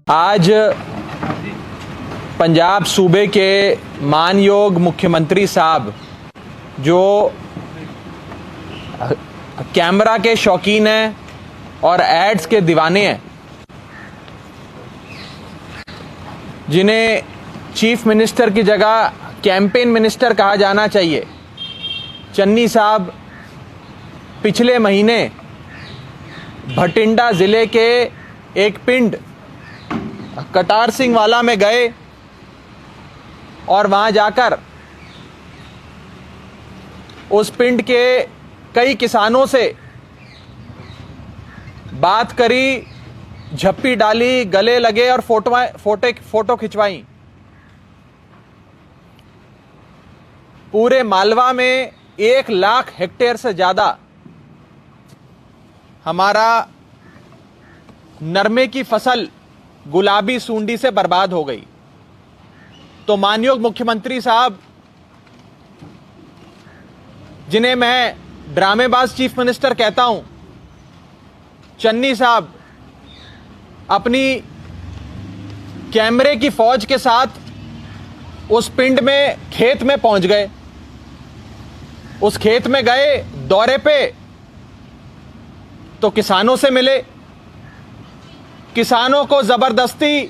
आज पंजाब सूबे के मानयोग मुख्यमंत्री साहब जो कैमरा के शौकीन हैं और एड्स के दीवाने हैं, जिन्हें चीफ मिनिस्टर की जगह कैंपेन मिनिस्टर कहा जाना चाहिए, चन्नी साहब पिछले महीने भटिंडा ज़िले के एक पिंड कटार सिंह वाला में गए और वहां जाकर उस पिंड के कई किसानों से बात करी, झप्पी डाली, गले लगे और फोटो खिंचवाई। पूरे मालवा में 1 लाख हेक्टेयर से ज्यादा हमारा नरमे की फसल गुलाबी सूंडी से बर्बाद हो गई। तो मानयोग मुख्यमंत्री साहब, जिन्हें मैं ड्रामेबाज चीफ मिनिस्टर कहता हूं, चन्नी साहब अपनी कैमरे की फौज के साथ उस पिंड में खेत में पहुंच गए। उस खेत में गए दौरे पे तो किसानों से मिले, किसानों को जबरदस्ती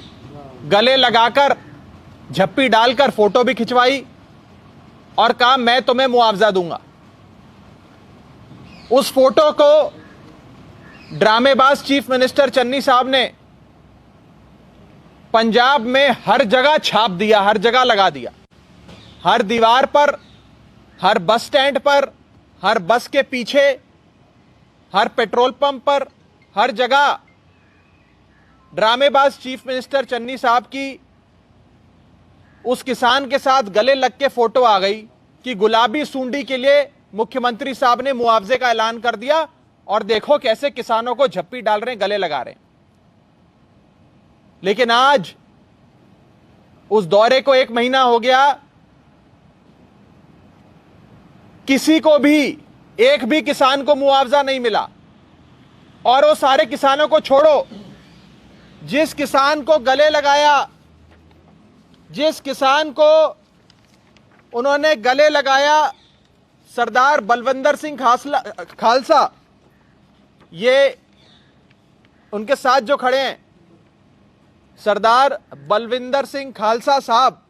गले लगाकर झप्पी डालकर फोटो भी खिंचवाई और कहा मैं तुम्हें मुआवजा दूंगा। उस फोटो को ड्रामेबाज चीफ मिनिस्टर चन्नी साहब ने पंजाब में हर जगह छाप दिया, हर जगह लगा दिया, हर दीवार पर, हर बस स्टैंड पर, हर बस के पीछे, हर पेट्रोल पंप पर, हर जगह ड्रामेबाज चीफ मिनिस्टर चन्नी साहब की उस किसान के साथ गले लग के फोटो आ गई कि गुलाबी सूंडी के लिए मुख्यमंत्री साहब ने मुआवजे का ऐलान कर दिया और देखो कैसे किसानों को झप्पी डाल रहे हैं, गले लगा रहे हैं। लेकिन आज उस दौरे को 1 महीना हो गया, किसी को भी, एक भी किसान को मुआवजा नहीं मिला। और वो सारे किसानों को छोड़ो, जिस किसान को गले लगाया, जिस किसान को उन्होंने गले लगाया, सरदार बलविंदर सिंह खालसा, ये उनके साथ जो खड़े हैं, सरदार बलविंदर सिंह खालसा साहब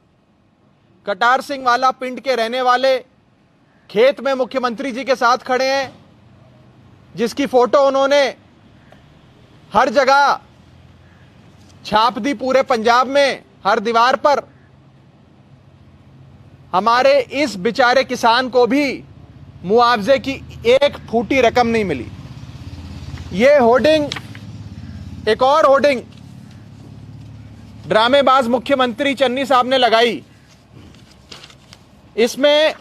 कटार सिंह वाला पिंड के रहने वाले, खेत में मुख्यमंत्री जी के साथ खड़े हैं, जिसकी फोटो उन्होंने हर जगह छाप दी, पूरे पंजाब में हर दीवार पर। हमारे इस बेचारे किसान को भी मुआवजे की 1 फूटी रकम नहीं मिली। ये होर्डिंग, एक और होर्डिंग ड्रामेबाज मुख्यमंत्री चन्नी साहब ने लगाई। इसमें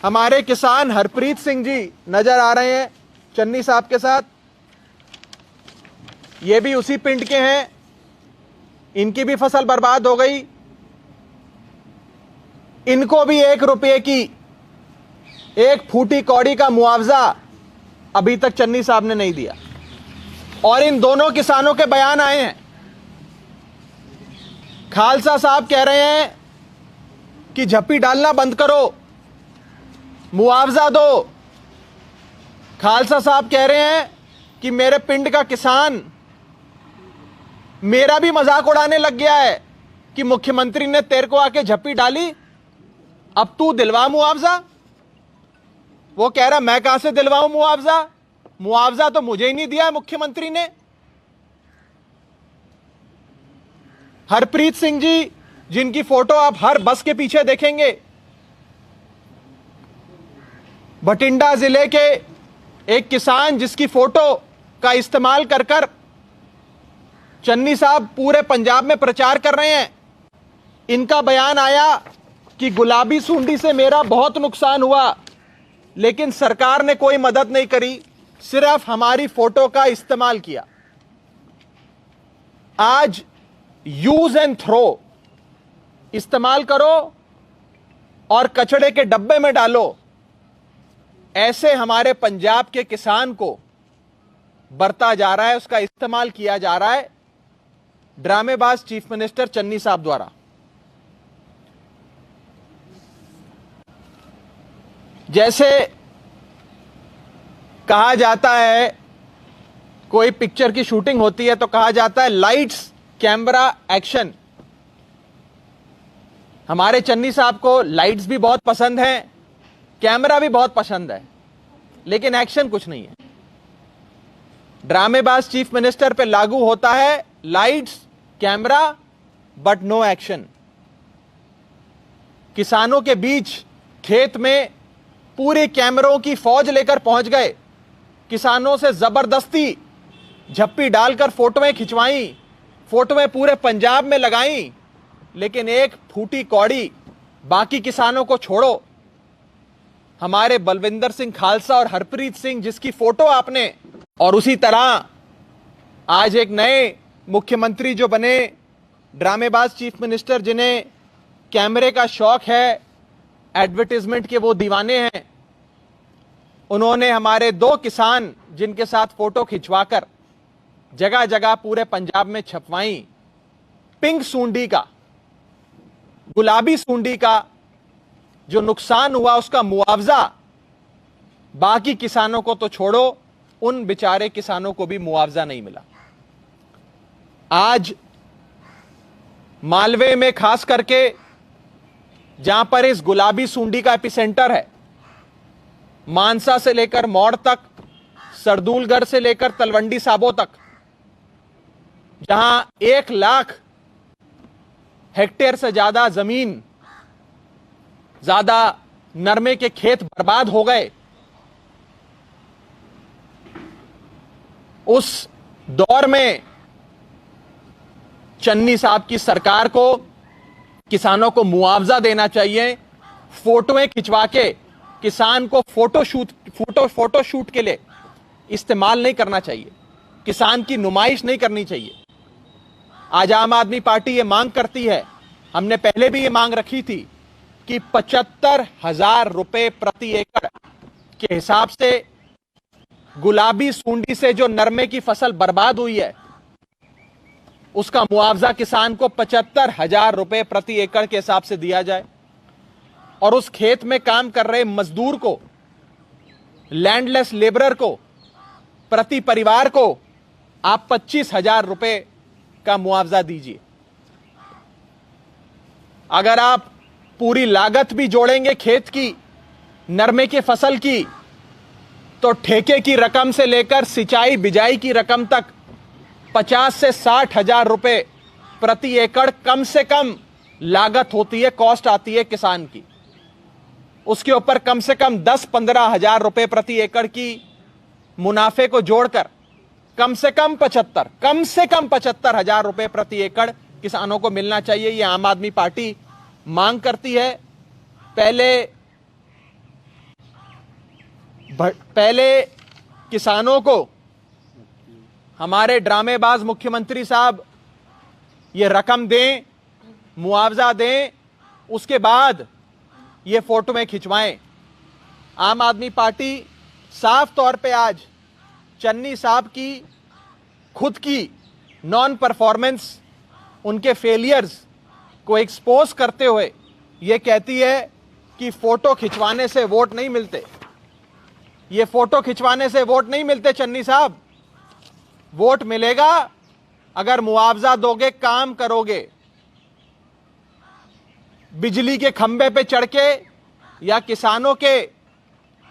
हमारे किसान हरप्रीत सिंह जी नजर आ रहे हैं चन्नी साहब के साथ। ये भी उसी पिंड के हैं, इनकी भी फसल बर्बाद हो गई। इनको भी 1 रुपये की 1 फूटी कौड़ी का मुआवजा अभी तक चन्नी साहब ने नहीं दिया। और इन दोनों किसानों के बयान आए हैं। खालसा साहब कह रहे हैं कि झप्पी डालना बंद करो, मुआवजा दो। खालसा साहब कह रहे हैं कि मेरे पिंड का किसान मेरा भी मजाक उड़ाने लग गया है कि मुख्यमंत्री ने तेरे को आके झप्पी डाली, अब तू दिलवा मुआवजा। वो कह रहा मैं कहां से दिलवाऊं मुआवजा, मुआवजा तो मुझे ही नहीं दिया है मुख्यमंत्री ने। हरप्रीत सिंह जी, जिनकी फोटो आप हर बस के पीछे देखेंगे, भटिंडा जिले के एक किसान जिसकी फोटो का इस्तेमाल कर कर चन्नी साहब पूरे पंजाब में प्रचार कर रहे हैं। इनका बयान आया कि गुलाबी सूंडी से मेरा बहुत नुकसान हुआ, लेकिन सरकार ने कोई मदद नहीं करी, सिर्फ हमारी फोटो का इस्तेमाल किया। आज यूज एंड थ्रो, इस्तेमाल करो और कचड़े के डब्बे में डालो, ऐसे हमारे पंजाब के किसान को बरता जा रहा है, उसका इस्तेमाल किया जा रहा है। ड्रामेबाज चीफ मिनिस्टर चन्नी साहब द्वारा जैसे कहा जाता है, कोई पिक्चर की शूटिंग होती है तो कहा जाता है लाइट्स कैमरा एक्शन। हमारे चन्नी साहब को लाइट्स भी बहुत पसंद है, कैमरा भी बहुत पसंद है, लेकिन एक्शन कुछ नहीं है। ड्रामेबाज चीफ मिनिस्टर पे लागू होता है lights camera but no action. किसानों के बीच खेत में पूरे कैमरों की फौज लेकर पहुंच गए, किसानों से जबरदस्ती झप्पी डालकर फोटोएं खिंचवाई, फोटोएं पूरे पंजाब में लगाई, लेकिन एक फूटी कौड़ी बाकी किसानों को छोड़ो। हमारे बलविंदर सिंह खालसा और हरप्रीत सिंह जिसकी फोटो आपने, और उसी तरह आज एक नए मुख्यमंत्री जो बने, ड्रामेबाज चीफ मिनिस्टर जिन्हें कैमरे का शौक है, एडवर्टाइजमेंट के वो दीवाने हैं, उन्होंने हमारे 2 किसान जिनके साथ फोटो खिंचवाकर जगह जगह पूरे पंजाब में छपवाई। पिंक सूंडी का, गुलाबी सूंडी का जो नुकसान हुआ उसका मुआवजा बाकी किसानों को तो छोड़ो, उन बेचारे किसानों को भी मुआवजा नहीं मिला। आज मालवे में खास करके जहां पर इस गुलाबी सूंडी का एपिसेंटर है, मानसा से लेकर मौड़ तक, सरदूलगढ़ से लेकर तलवंडी साबो तक, जहां 1 लाख हेक्टेयर से ज्यादा जमीन, ज्यादा नरमे के खेत बर्बाद हो गए, उस दौर में चन्नी साहब की सरकार को किसानों को मुआवजा देना चाहिए। फोटोएं खिंचवा के किसान को फोटो शूट के लिए इस्तेमाल नहीं करना चाहिए, किसान की नुमाइश नहीं करनी चाहिए। आज आम आदमी पार्टी ये मांग करती है, हमने पहले भी ये मांग रखी थी कि 75,000 रुपए प्रति एकड़ के हिसाब से गुलाबी सूंडी से जो नरमे की फसल बर्बाद हुई है उसका मुआवजा किसान को 75,000 रुपए प्रति एकड़ के हिसाब से दिया जाए, और उस खेत में काम कर रहे मजदूर को, लैंडलेस लेबरर को, प्रति परिवार को आप 25,000 रुपए का मुआवजा दीजिए। अगर आप पूरी लागत भी जोड़ेंगे खेत की, नरमे की फसल की, तो ठेके की रकम से लेकर सिंचाई बिजाई की रकम तक 50 से 60,000 रुपए प्रति एकड़ कम से कम लागत होती है, कॉस्ट आती है किसान की। उसके ऊपर कम से कम 10-15,000 रुपए प्रति एकड़ की मुनाफे को जोड़कर कम से कम 75,000 रुपए प्रति एकड़ किसानों को मिलना चाहिए। यह आम आदमी पार्टी मांग करती है। पहले किसानों को हमारे ड्रामेबाज मुख्यमंत्री साहब ये रकम दें, मुआवजा दें, उसके बाद ये फोटो में खिंचवाएं। आम आदमी पार्टी साफ तौर पे आज चन्नी साहब की खुद की नॉन परफॉर्मेंस, उनके फेलियर्स को एक्सपोज करते हुए ये कहती है कि फोटो खिंचवाने से वोट नहीं मिलते। ये फोटो खिंचवाने से वोट नहीं मिलते चन्नी साहब। वोट मिलेगा अगर मुआवजा दोगे, काम करोगे। बिजली के खंबे पे चढ़ के या किसानों के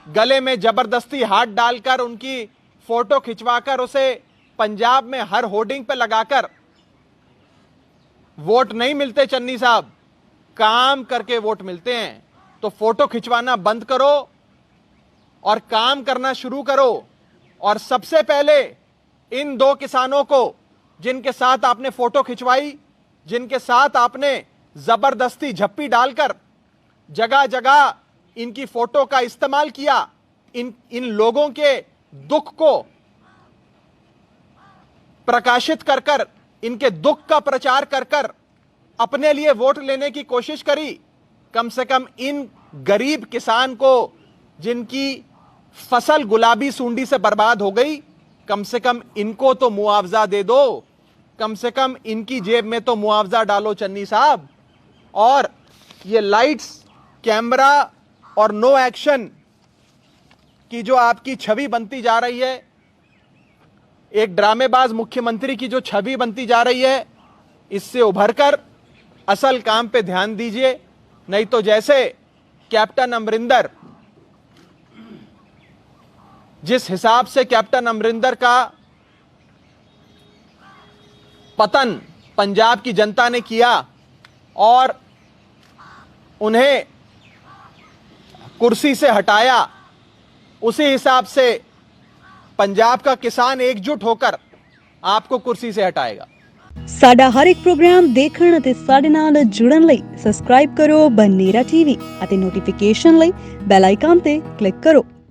गले में जबरदस्ती हाथ डालकर उनकी फोटो खिंचवाकर उसे पंजाब में हर होर्डिंग पे लगाकर वोट नहीं मिलते चन्नी साहब, काम करके वोट मिलते हैं। तो फोटो खिंचवाना बंद करो और काम करना शुरू करो। और सबसे पहले इन 2 किसानों को जिनके साथ आपने फोटो खिंचवाई, जिनके साथ आपने जबरदस्ती झप्पी डालकर जगह जगह इनकी फोटो का इस्तेमाल किया, इन लोगों के दुख को प्रकाशित कर कर, इनके दुख का प्रचार कर कर अपने लिए वोट लेने की कोशिश करी। कम से कम इन गरीब किसान को जिनकी फसल गुलाबी सूंडी से बर्बाद हो गई, कम से कम इनको तो मुआवजा दे दो। कम से कम इनकी जेब में तो मुआवजा डालो चन्नी साहब। और ये लाइट्स, कैमरा और नो एक्शन की जो आपकी छवि बनती जा रही है, एक ड्रामेबाज मुख्यमंत्री की जो छवि बनती जा रही है, इससे उभरकर असल काम पे ध्यान दीजिए। नहीं तो जैसे कैप्टन अमरिंदर, जिस हिसाब से कैप्टन अमरिंदर का पतन पंजाब की जनता ने किया और उन्हें कुर्सी से हटाया, उसी हिसाब से पंजाब का किसान एकजुट होकर आपको कुर्सी से हटाएगा। ਸਾਡਾ ਹਰ ਇੱਕ ਪ੍ਰੋਗਰਾਮ ਦੇਖਣ ਅਤੇ ਸਾਡੇ ਨਾਲ ਜੁੜਨ ਲਈ ਸਬਸਕ੍ਰਾਈਬ ਕਰੋ ਬਨੇਰਾ ਟੀਵੀ ਅਤੇ ਨੋਟੀਫਿਕੇਸ਼ਨ ਲਈ ਬੈਲ ਆਈਕਨ ਤੇ ਕਲਿੱਕ ਕਰੋ।